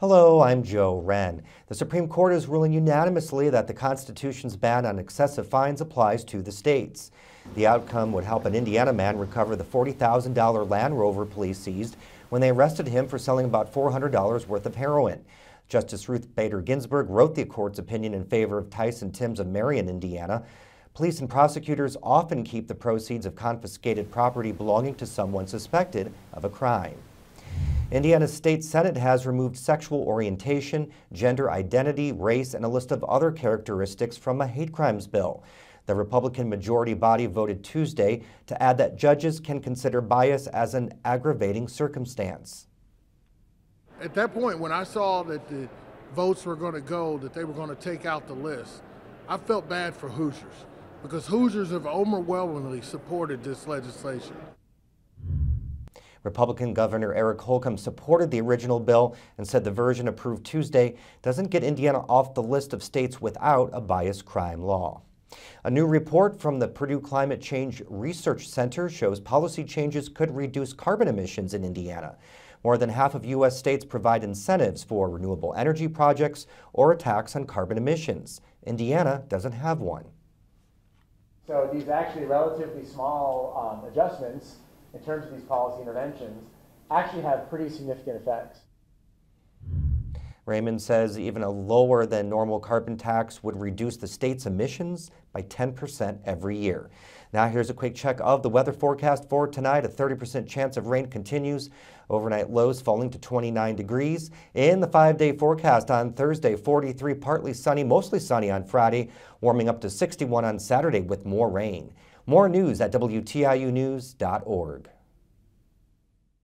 Hello, I'm Joe Hren. The Supreme Court is ruling unanimously that the Constitution's ban on excessive fines applies to the states. The outcome would help an Indiana man recover the $40,000 Land Rover police seized when they arrested him for selling about $400 worth of heroin. Justice Ruth Bader Ginsburg wrote the court's opinion in favor of Tyson Timms of Marion, Indiana. Police and prosecutors often keep the proceeds of confiscated property belonging to someone suspected of a crime. Indiana's state senate has removed sexual orientation, gender identity, race, and a list of other characteristics from a hate crimes bill. The Republican majority body voted Tuesday to add that judges can consider bias as an aggravating circumstance. At that point, when I saw that the votes were going to go, that they were going to take out the list, I felt bad for Hoosiers, because Hoosiers have overwhelmingly supported this legislation. Republican Governor Eric Holcomb supported the original bill and said the version approved Tuesday doesn't get Indiana off the list of states without a bias crime law. A new report from the Purdue Climate Research Center shows policy changes could reduce carbon emissions in Indiana. More than half of U.S. states provide incentives for renewable energy projects or a tax on carbon emissions. Indiana doesn't have one. So these actually relatively small adjustments in terms of these policy interventions actually have pretty significant effects. Raymond says even a lower than normal carbon tax would reduce the state's emissions by 10% every year. Now here's a quick check of the weather forecast for tonight. A 30% chance of rain continues. Overnight lows falling to 29 degrees. In the 5-day forecast on Thursday, 43 partly sunny, mostly sunny on Friday, warming up to 61 on Saturday with more rain. More news at WTIUnews.org.